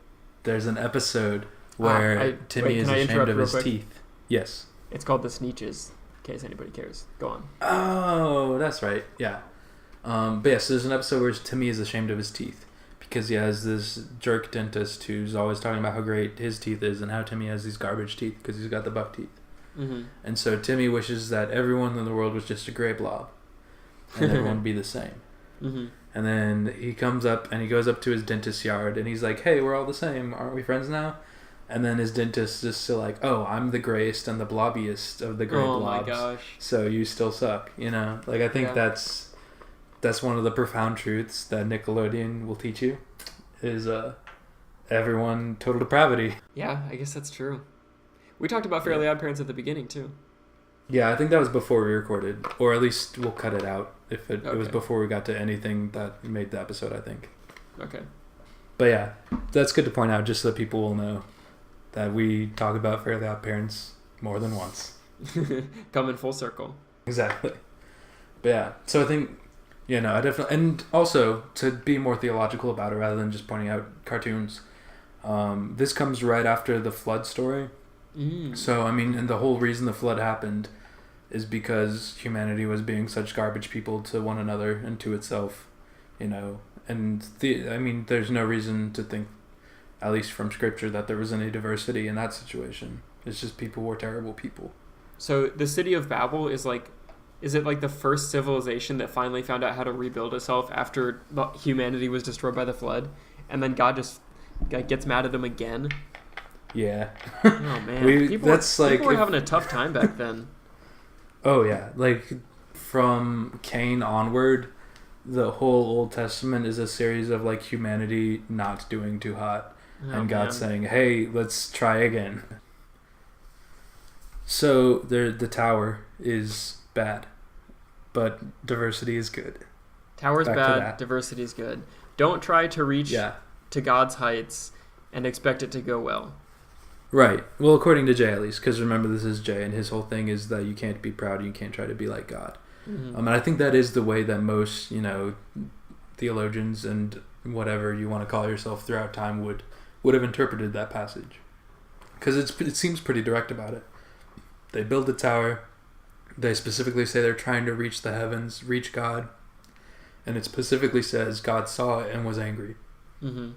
There's an episode where Timmy is ashamed of his teeth. Yes. It's called The Sneetches, in case anybody cares. Go on. Oh, that's right. Yeah. But yes, there's an episode where Timmy is ashamed of his teeth because he has this jerk dentist who's always talking about how great his teeth is and how Timmy has these garbage teeth because he's got the buck teeth. Mm-hmm. And so Timmy wishes that everyone in the world was just a gray blob and everyone would be the same. Mm-hmm. And then he comes up and he goes up to his dentist's yard and he's like, hey, we're all the same. Aren't we friends now? And then his dentist is still like, oh, I'm the grayest and the blobbiest of the gray blobs. Oh my gosh. So you still suck, Like, I think that's one of the profound truths that Nickelodeon will teach you is everyone total depravity. Yeah, I guess that's true. We talked about Fairly Odd Parents at the beginning, too. Yeah, I think that was before we recorded. Or at least we'll cut it out if it was before we got to anything that made the episode, I think. Okay. But yeah, that's good to point out just so people will know that we talk about Fairly Odd Parents more than once. Come in full circle. Exactly. But yeah, so I think, I definitely... And also, to be more theological about it rather than just pointing out cartoons, this comes right after the flood story. So, I mean, and the whole reason the flood happened is because humanity was being such garbage people to one another and to itself, and there's no reason to think, at least from Scripture, that there was any diversity in that situation. It's just people were terrible people. So the city of Babel is is it like the first civilization that finally found out how to rebuild itself after humanity was destroyed by the flood, and then God just gets mad at them again? Yeah. Oh man, people were having a tough time back then. Oh yeah, like from Cain onward, the whole Old Testament is a series of like humanity not doing too hot, and God saying, "Hey, let's try again." So the tower is bad, but diversity is good. Tower's bad, diversity is good. Don't try to reach to God's heights and expect it to go well. Right. Well, according to Jay, at least, because remember, this is Jay, and his whole thing is that you can't be proud, you can't try to be like God. Mm-hmm. And I think that is the way that most, theologians and whatever you want to call yourself throughout time would have interpreted that passage. Because it seems pretty direct about it. They build the tower. They specifically say they're trying to reach the heavens, reach God. And it specifically says God saw it and was angry. Mm-hmm.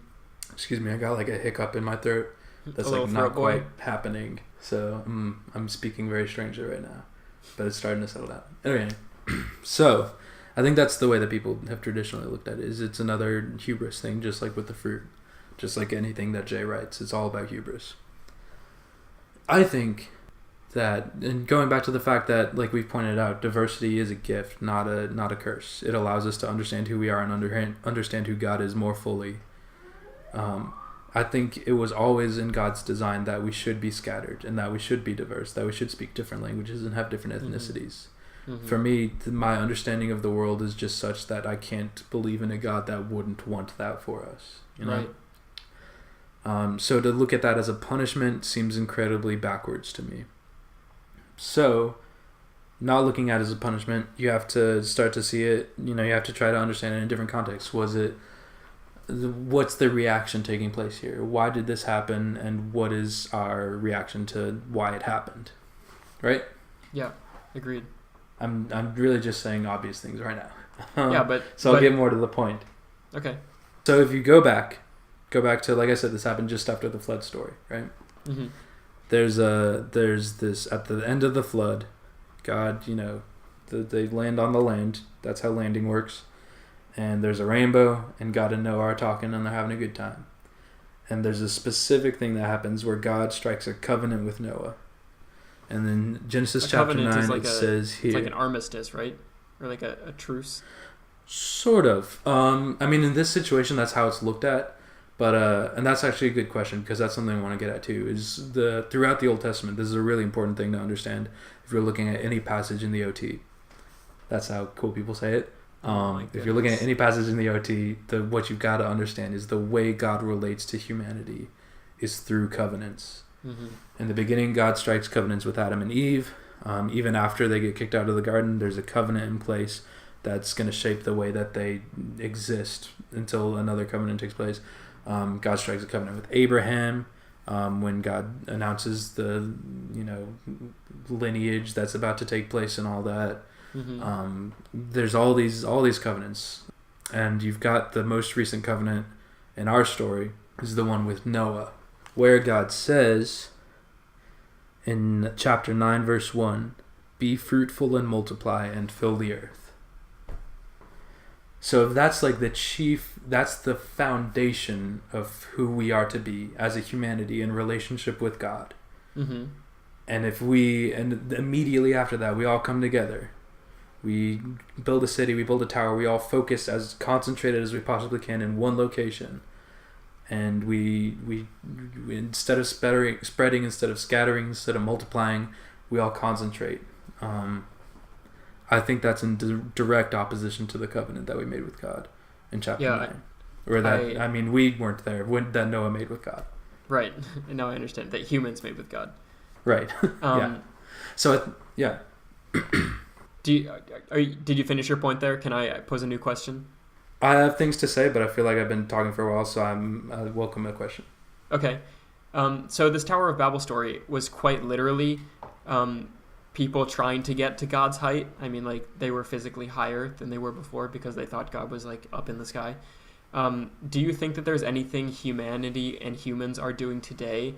Excuse me, I got like a hiccup in my throat. That's like not quite happening. So I'm speaking very strangely right now. But it's starting to settle down. Anyway, so I think that's the way that people have traditionally looked at it. Is it's another hubris thing, just like with the fruit. Just like anything that Jay writes. It's all about hubris. I think that, and going back to the fact that, like we've pointed out, diversity is a gift, not a curse. It allows us to understand who we are and understand who God is more fully. I think it was always in God's design that we should be scattered and that we should be diverse, that we should speak different languages and have different ethnicities. Mm-hmm. For me, my understanding of the world is just such that I can't believe in a God that wouldn't want that for us. Right. So to look at that as a punishment seems incredibly backwards to me. So, not looking at it as a punishment, you have to start to see it, you have to try to understand it in a different context. What's the reaction taking place here? Why did this happen, and what is our reaction to why it happened? Right? Yeah, agreed. I'm really just saying obvious things right now. So I'll but, get more to the point. Okay. So if you go back to, like I said, this happened just after the flood story, right? Mm-hmm. There's this at the end of the flood, God, they land on the land. That's how landing works. And there's a rainbow, and God and Noah are talking, and they're having a good time. And there's a specific thing that happens where God strikes a covenant with Noah. And then Genesis chapter 9, says here... It's like an armistice, right? Or like a truce? Sort of. In this situation, that's how it's looked at. But and that's actually a good question, because that's something I want to get at too. Is throughout the Old Testament, this is a really important thing to understand if you're looking at any passage in the OT. That's how cool people say it. If you're looking at any passage in the OT, what you've got to understand is the way God relates to humanity is through covenants. Mm-hmm. In the beginning, God strikes covenants with Adam and Eve. Even after they get kicked out of the garden, there's a covenant in place that's going to shape the way that they exist until another covenant takes place. God strikes a covenant with Abraham when God announces the lineage that's about to take place and all that. Mm-hmm. There's all these covenants, and you've got the most recent covenant in our story is the one with Noah, where God says in chapter 9 verse 1, "Be fruitful and multiply and fill the earth." So if that's like that's the foundation of who we are to be as a humanity in relationship with God. Mm-hmm. And and immediately after that, we all come together. We build a city, we build a tower, we all focus as concentrated as we possibly can in one location. And we instead of spreading, instead of scattering, instead of multiplying, we all concentrate. I think that's in direct opposition to the covenant that we made with God in chapter 9. We weren't there when that Noah made with God. Right. And now I understand that humans made with God. Right. Yeah. So, yeah. Did you finish your point there? Can I pose a new question? I have things to say, but I feel like I've been talking for a while, so I welcome a question. Okay. So this Tower of Babel story was quite literally people trying to get to God's height. They were physically higher than they were before because they thought God was up in the sky. Do you think that there's anything humanity and humans are doing today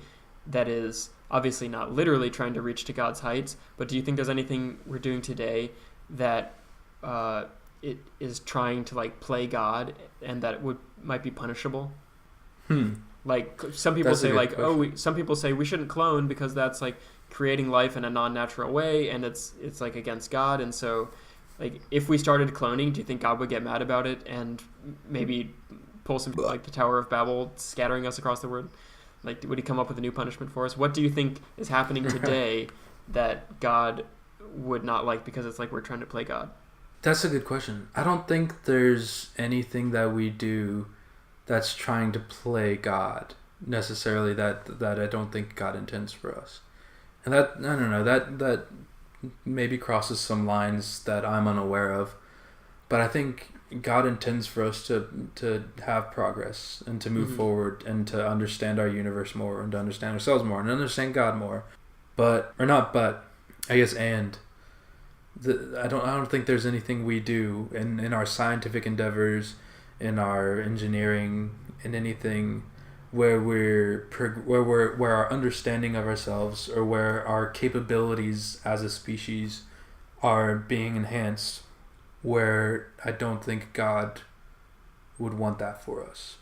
that is obviously not literally trying to reach to God's heights, but do you think there's anything we're doing today that it is trying to like play God, and that it might be punishable? Like some people say like, some people say we shouldn't clone because that's like creating life in a non-natural way, and it's like against God. And so like if we started cloning, do you think God would get mad about it and maybe pull some like the Tower of Babel, scattering us across the world? Like would he come up with a new punishment for us? What do you think is happening today that God would not like because it's like we're trying to play God? That's a good question. I don't think there's anything that we do that's trying to play God necessarily that I don't think God intends for us. And that, I don't know, that maybe crosses some lines that I'm unaware of. But I think God intends for us to have progress and to move forward and to understand our universe more and to understand ourselves more and understand God more. I don't think there's anything we do in our scientific endeavors, in our engineering, in anything where where our understanding of ourselves or where our capabilities as a species are being enhanced, where I don't think God would want that for us.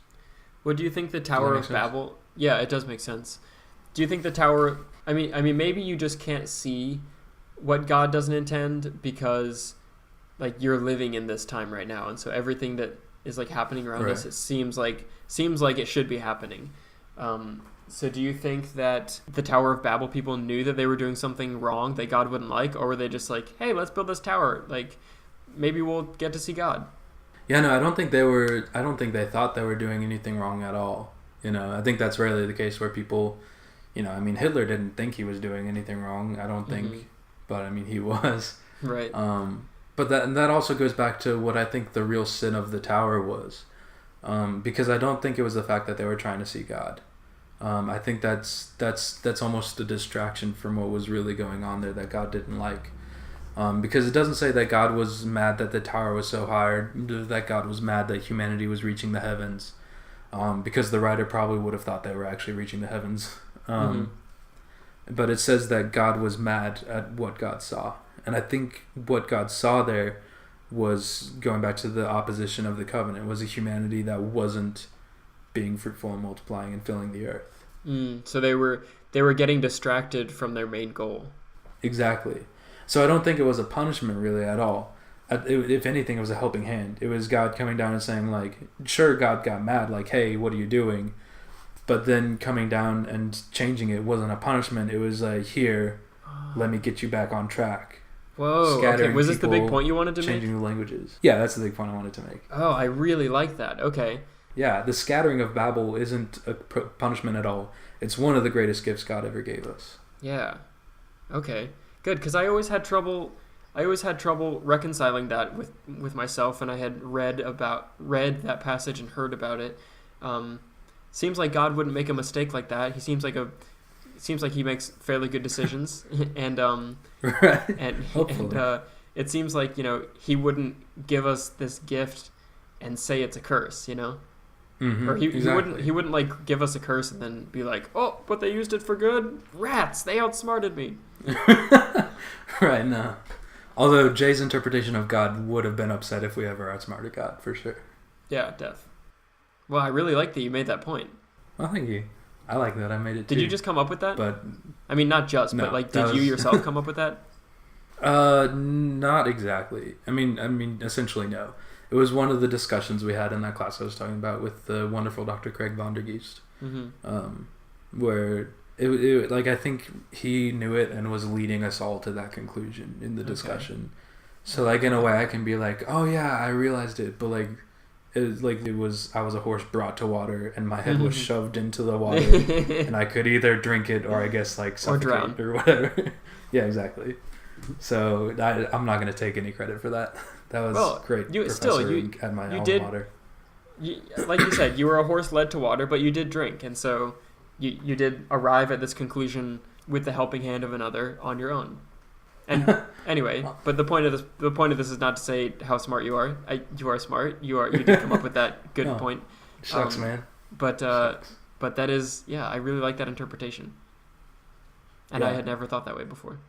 What do you think the Tower of Babel? Yeah, it does make sense. Do you think the Tower? I mean, maybe you just can't see what God doesn't intend because, like, you're living in this time right now, and so everything that is like happening around us, it seems like it should be happening. So do you think that the Tower of Babel people knew that they were doing something wrong that God wouldn't like, or were they just like, hey, let's build this tower, like maybe we'll get to see God? Yeah, no, I don't think they thought they were doing anything wrong at all. I think that's rarely the case where people, Hitler didn't think he was doing anything wrong, I don't think, but he was. Right. But that also goes back to what I think the real sin of the tower was, because I don't think it was the fact that they were trying to see God. I think that's almost a distraction from what was really going on there that God didn't like, because it doesn't say that God was mad that the tower was so high, or that God was mad that humanity was reaching the heavens, because the writer probably would have thought they were actually reaching the heavens. But it says that God was mad at what God saw. And I think what God saw there was, going back to the opposition of the covenant, was a humanity that wasn't being fruitful and multiplying and filling the earth. So they were getting distracted from their main goal. Exactly. So I don't think it was a punishment really at all. If anything, it was a helping hand. It was God coming down and saying, like, sure, God got mad, like, hey, what are you doing? But then coming down and changing it wasn't a punishment. It was like, here, let me get you back on track. Whoa, okay. Was this the big point you wanted to make? Changing the languages. Yeah, that's the big point I wanted to make. Oh, I really like that. Okay. Yeah, the scattering of Babel isn't a punishment at all. It's one of the greatest gifts God ever gave us. Yeah. Okay. Good, because I always had trouble reconciling that with myself, and I had read that passage and heard about it. Seems like God wouldn't make a mistake like that. He seems like he makes fairly good decisions, and right. and it seems like he wouldn't give us this gift and say it's a curse, or he wouldn't like give us a curse and then be like, oh, but they used it for good. Rats, they outsmarted me. Right. No. Although Jay's interpretation of God would have been upset if we ever outsmarted God, for sure. Yeah, def. Well, I really like that you made that point. Well, thank you. I like that I made it too. Did you just come up with that? But not just, no, but like, did you yourself come up with that? Not exactly. Essentially no. It was one of the discussions we had in that class I was talking about with the wonderful Dr. Craig von der Geest, where it like I think he knew it and was leading us all to that conclusion in the discussion. So like in a way I can be like, oh yeah, I realized it, but like. I was a horse brought to water and my head was shoved into the water and I could either drink it or I guess like suffocate or whatever. Yeah, exactly. So I'm not going to take any credit for that. That was great. You had my alma mater. Like you said, you were a horse led to water, but you did drink, and so you did arrive at this conclusion with the helping hand of another on your own. And anyway, but the point of this is not to say how smart you are. You are smart. You did come up with that good point. Shucks, man. But that is, I really like that interpretation. And I had never thought that way before.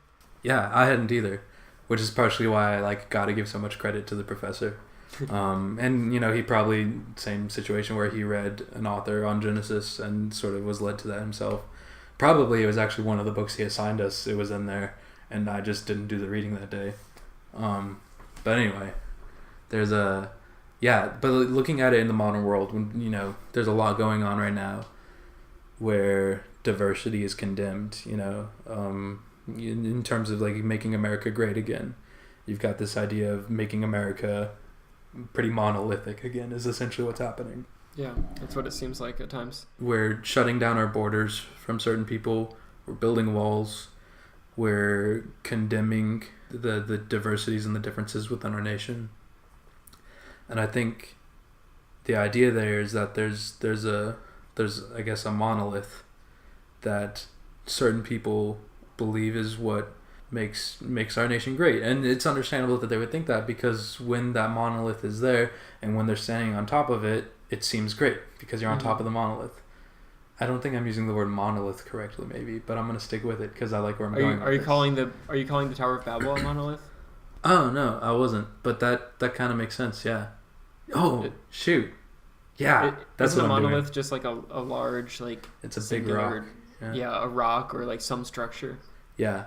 Yeah, I hadn't either. which is partially why I like got to give so much credit to the professor. And you know, he probably same situation where he read an author on Genesis and sort of was led to that himself. Probably it was actually one of the books he assigned us. It was in there, and I just didn't do the reading that day. But anyway, there's a but looking at it in the modern world, when you know, there's a lot going on right now where diversity is condemned. You know, in terms of like making America great again, you've got this idea of making America pretty monolithic again is essentially what's happening. Yeah, that's what it seems like at times. We're shutting down our borders from certain people. We're building walls. We're condemning the diversities and the differences within our nation. And I think the idea there is that there's I guess a monolith that certain people believe is what makes our nation great. And it's understandable that they would think that, because when that monolith is there and when they're standing on top of it, it seems great because you're on top of the monolith. I don't think I'm using the word monolith correctly, maybe, but I'm gonna stick with it because I like where I'm going. Are you calling the Tower of Babel a monolith? Oh no, I wasn't. But that kind of makes sense. Yeah. Oh shoot. Yeah, that's what a I'm monolith doing. Just like a large like. It's a big rock. Yeah, a rock or like some structure. Yeah,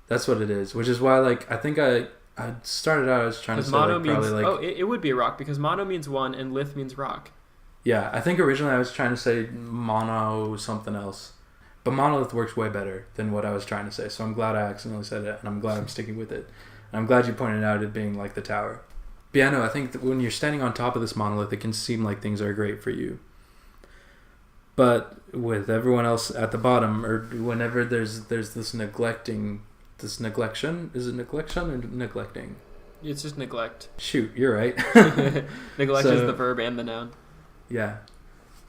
that's what it is. Which is why like I think I started out as trying to say like, probably like it would be a rock because mono means one and lith means rock. Yeah, I think originally I was trying to say mono something else. But monolith works way better than what I was trying to say. So I'm glad I accidentally said it, and I'm glad I'm sticking with it. And I'm glad you pointed out it being like the tower. But yeah, no, I think that when you're standing on top of this monolith, it can seem like things are great for you. But with everyone else at the bottom, or whenever there's this neglection, is it neglection or neglecting? It's just neglect. Shoot, you're right. Neglect is the verb and the noun. Yeah.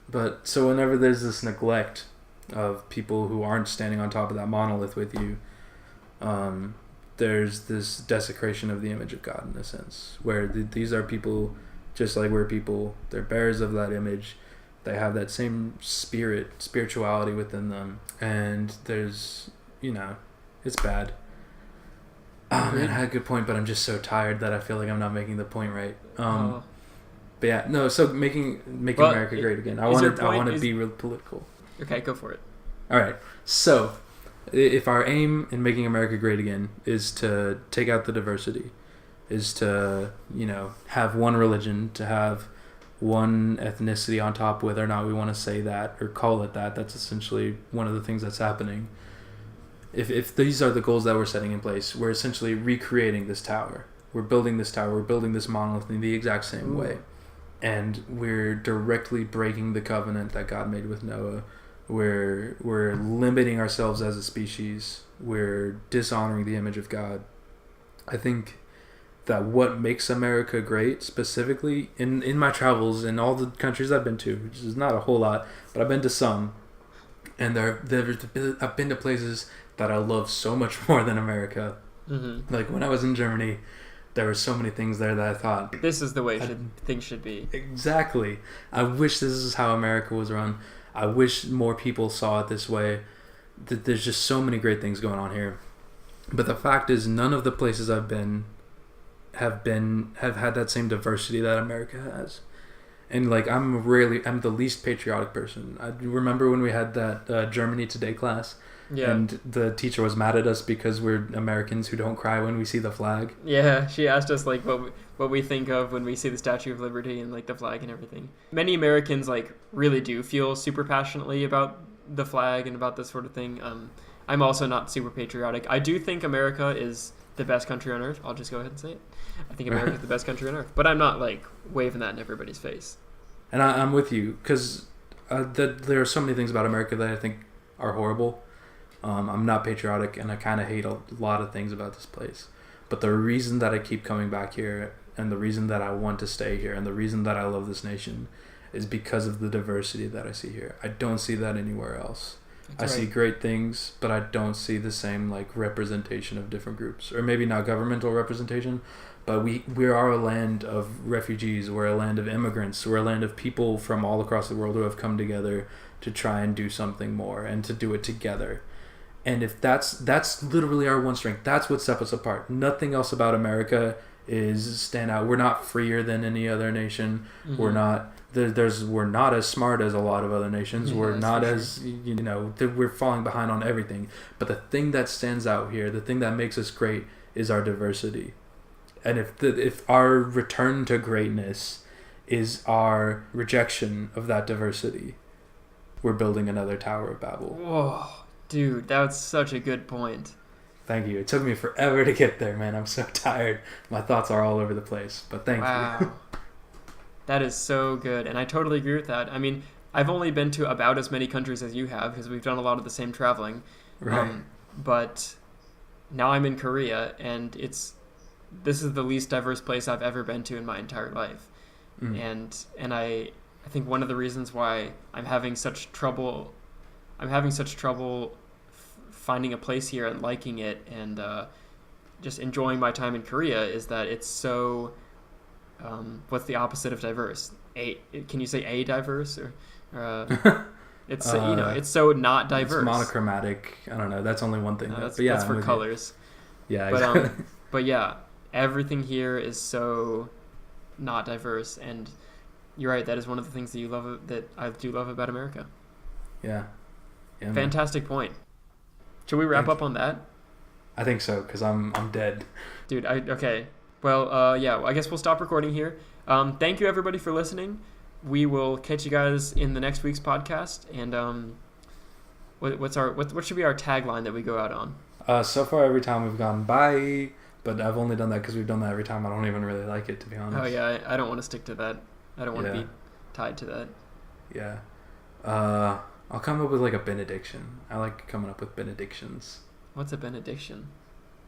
But so whenever there's this neglect of people who aren't standing on top of that monolith with you, there's this desecration of the image of God in a sense, where these are people just like we're people. They're bearers of that image. They have that same spirituality within them, and there's, you know, it's bad. Oh man, I had a good point, but I'm just so tired that I feel like I'm not making the point right. But yeah, no. So making America great again. I want to be real political. Okay, go for it. All right. So, if our aim in making America great again is to take out the diversity, is to, you know, have one religion, to have one ethnicity on top, whether or not we want to say that or call it that, that's essentially one of the things that's happening. If these are the goals that we're setting in place, we're essentially recreating this tower. We're building this tower. We're building this monolith in the exact same way. And we're directly breaking the covenant that God made with Noah. We're limiting ourselves as a species. We're dishonoring the image of God. I think that what makes America great, specifically in my travels in all the countries I've been to, which is not a whole lot, but I've been to some, and I've been to places that I love so much more than America. Mm-hmm. Like when I was in Germany, there were so many things there that I thought, this is the way things should be. Exactly. I wish this is how America was run. I wish more people saw it this way. That there's just so many great things going on here. But the fact is, none of the places I've been have had that same diversity that America has. And like I'm the least patriotic person. I remember when we had that Germany Today class. Yeah. And the teacher was mad at us because we're Americans who don't cry when we see the flag. Yeah, she asked us like what we think of when we see the Statue of Liberty and like the flag and everything. Many Americans like really do feel super passionately about the flag and about this sort of thing. I'm also not super patriotic. I do think America is the best country on earth. I'll just go ahead and say it. I think America is the best country on earth. But I'm not like waving that in everybody's face. And I'm with you because there are so many things about America that I think are horrible. I'm not patriotic, and I kind of hate a lot of things about this place. But the reason that I keep coming back here, and the reason that I want to stay here, and the reason that I love this nation, is because of the diversity that I see here. I don't see that anywhere else. I see great things, but I don't see the same like representation of different groups, or maybe not governmental representation. But we are a land of refugees. We're a land of immigrants. We're a land of people from all across the world who have come together to try and do something more and to do it together. And if that's literally our one strength. That's what sets us apart. Nothing else about America is stand out. We're not freer than any other nation. Mm-hmm. We're not as smart as a lot of other nations. We're not as, we're falling behind on everything. But the thing that stands out here, the thing that makes us great, is our diversity. And if our return to greatness is our rejection of that diversity, we're building another Tower of Babel. Whoa, dude, that's such a good point. Thank you. It took me forever to get there, man. I'm so tired. My thoughts are all over the place, but thank you. That is so good, and I totally agree with that. I mean, I've only been to about as many countries as you have because we've done a lot of the same traveling. Right. But now I'm in Korea, and this is the least diverse place I've ever been to in my entire life. And I think one of the reasons why I'm having such trouble finding a place here and liking it and just enjoying my time in Korea is that it's so what's the opposite of diverse? Can you say diverse or it's it's so not diverse. It's monochromatic. I don't know. That's only one thing. That's for colors. Yeah, exactly. But yeah, everything here is so not diverse, and you're right. That is one of the things that I do love about America. Yeah. Fantastic point. Should we wrap up on that? I think so, because I'm dead. Dude, okay. Well, I guess we'll stop recording here. Thank you, everybody, for listening. We will catch you guys in the next week's podcast. And what should be our tagline that we go out on? So far, every time we've gone bye, but I've only done that because we've done that every time. I don't even really like it, to be honest. Oh yeah, I don't want to stick to that. I don't want to be tied to that. Yeah. I'll come up with like a benediction. I like coming up with benedictions. What's a benediction?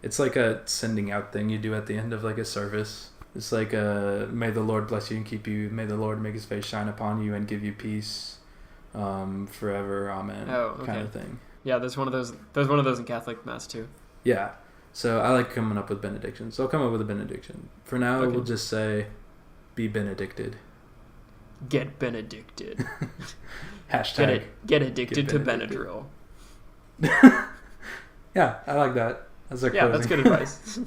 It's like a sending out thing you do at the end of like a service. It's like may the Lord bless you and keep you. May the Lord make his face shine upon you and give you peace forever. Amen. Oh, okay. Kind of thing. Yeah, there's one of those in Catholic Mass too. Yeah. So I like coming up with benedictions. So I'll come up with a benediction. For now, we'll just say, be benedicted. Get benedicted. Hashtag. Get addicted to Benadryl. Yeah, I like that. That's that's good advice.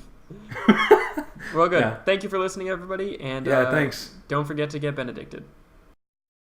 Well, good. Yeah. Thank you for listening, everybody. And thanks. Don't forget to get benedicted.